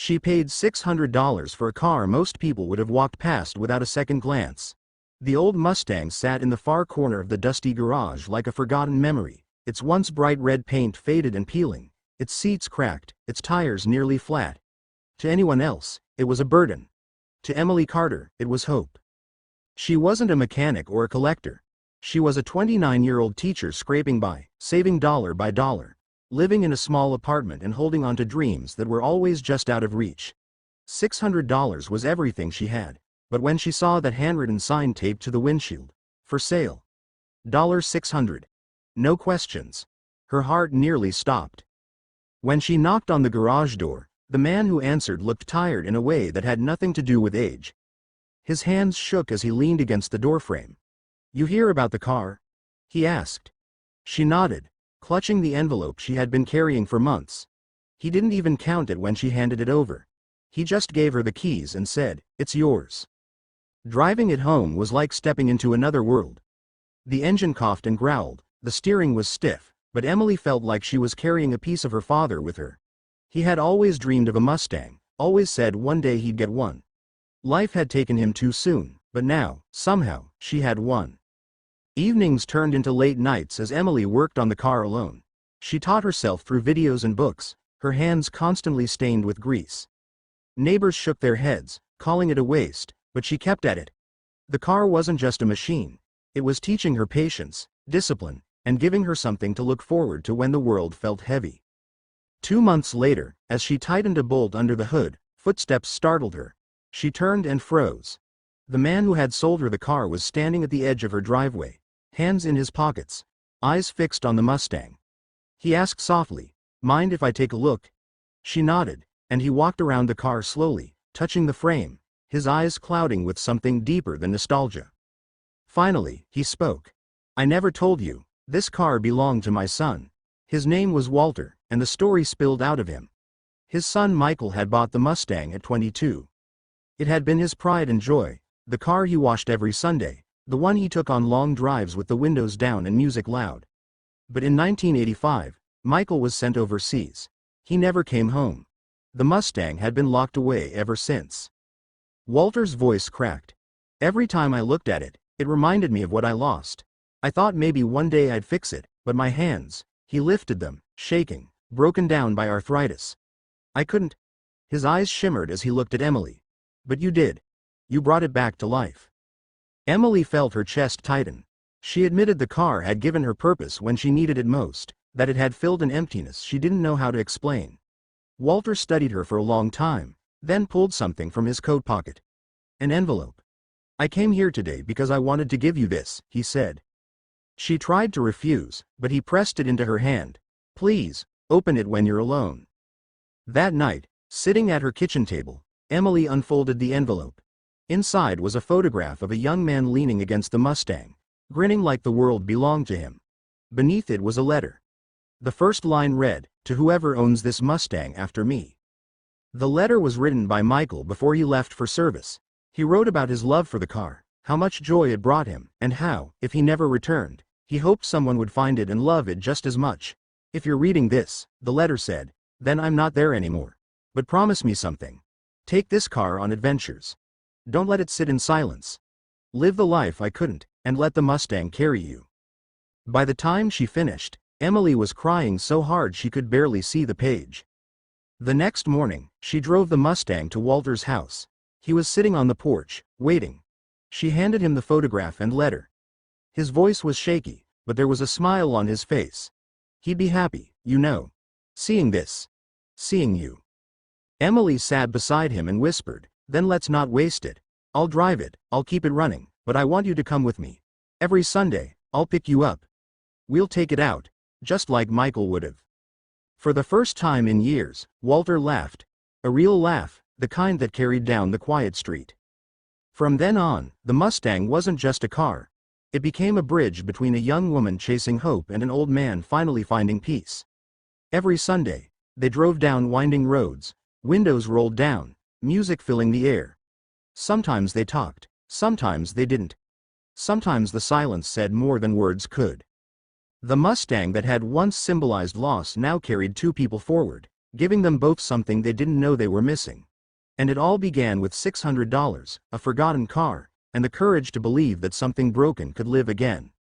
She paid $600 for a car most people would have walked past without a second glance. The old Mustang sat in the far corner of the dusty garage like a forgotten memory, its once bright red paint faded and peeling, its seats cracked, its tires nearly flat. To anyone else, it was a burden. To Emily Carter, it was hope. She wasn't a mechanic or a collector. She was a 29-year-old teacher scraping by, saving dollar by dollar, living in a small apartment and holding on to dreams that were always just out of reach. $600 was everything she had, but when she saw that handwritten sign taped to the windshield, "For sale. $600. No questions." Her heart nearly stopped. When she knocked on the garage door, the man who answered looked tired in a way that had nothing to do with age. His hands shook as he leaned against the doorframe. "You hear about the car?" he asked. She nodded, clutching the envelope she had been carrying for months. He didn't even count it when she handed it over. He just gave her the keys and said, "It's yours." Driving it home was like stepping into another world. The engine coughed and growled, the steering was stiff, but Emily felt like she was carrying a piece of her father with her. He had always dreamed of a Mustang, always said one day he'd get one. Life had taken him too soon, but now, somehow, she had one. Evenings turned into late nights as Emily worked on the car alone. She taught herself through videos and books, her hands constantly stained with grease. Neighbors shook their heads, calling it a waste, but she kept at it. The car wasn't just a machine. It was teaching her patience, discipline, and giving her something to look forward to when the world felt heavy. 2 months later, as she tightened a bolt under the hood, footsteps startled her. She turned and froze. The man who had sold her the car was standing at the edge of her driveway, hands in his pockets, eyes fixed on the Mustang. He asked softly, "Mind if I take a look?" She nodded, and he walked around the car slowly, touching the frame, his eyes clouding with something deeper than nostalgia. Finally, he spoke. "I never told you, this car belonged to my son." His name was Walter, and the story spilled out of him. His son Michael had bought the Mustang at 22. It had been his pride and joy, the car he washed every Sunday, the one he took on long drives with the windows down and music loud. But in 1985, Michael was sent overseas. He never came home. The Mustang had been locked away ever since. Walter's voice cracked. "Every time I looked at it, it reminded me of what I lost. I thought maybe one day I'd fix it, but my hands," he lifted them, shaking, broken down by arthritis. "I couldn't." His eyes shimmered as he looked at Emily. "But you did. You brought it back to life." Emily felt her chest tighten. She admitted the car had given her purpose when she needed it most, that it had filled an emptiness she didn't know how to explain. Walter studied her for a long time, then pulled something from his coat pocket. An envelope. "I came here today because I wanted to give you this," he said. She tried to refuse, but he pressed it into her hand. "Please, open it when you're alone." That night, sitting at her kitchen table, Emily unfolded the envelope. Inside was a photograph of a young man leaning against the Mustang, grinning like the world belonged to him. Beneath it was a letter. The first line read, "To whoever owns this Mustang after me." The letter was written by Michael before he left for service. He wrote about his love for the car, how much joy it brought him, and how, if he never returned, he hoped someone would find it and love it just as much. "If you're reading this," the letter said, "then I'm not there anymore. But promise me something. Take this car on adventures. Don't let it sit in silence. Live the life I couldn't, and let the Mustang carry you." By the time she finished, Emily was crying so hard she could barely see the page. The next morning, she drove the Mustang to Walter's house. He was sitting on the porch, waiting. She handed him the photograph and letter. His voice was shaky, but there was a smile on his face. "He'd be happy, you know. Seeing this. Seeing you." Emily sat beside him and whispered, "Then let's not waste it. I'll drive it, I'll keep it running, but I want you to come with me. Every Sunday, I'll pick you up. We'll take it out, just like Michael would have." For the first time in years, Walter laughed. A real laugh, the kind that carried down the quiet street. From then on, the Mustang wasn't just a car. It became a bridge between a young woman chasing hope and an old man finally finding peace. Every Sunday, they drove down winding roads, windows rolled down, music filling the air. Sometimes they talked, sometimes they didn't. Sometimes the silence said more than words could. The Mustang that had once symbolized loss now carried two people forward, giving them both something they didn't know they were missing. And it all began with $600, a forgotten car, and the courage to believe that something broken could live again.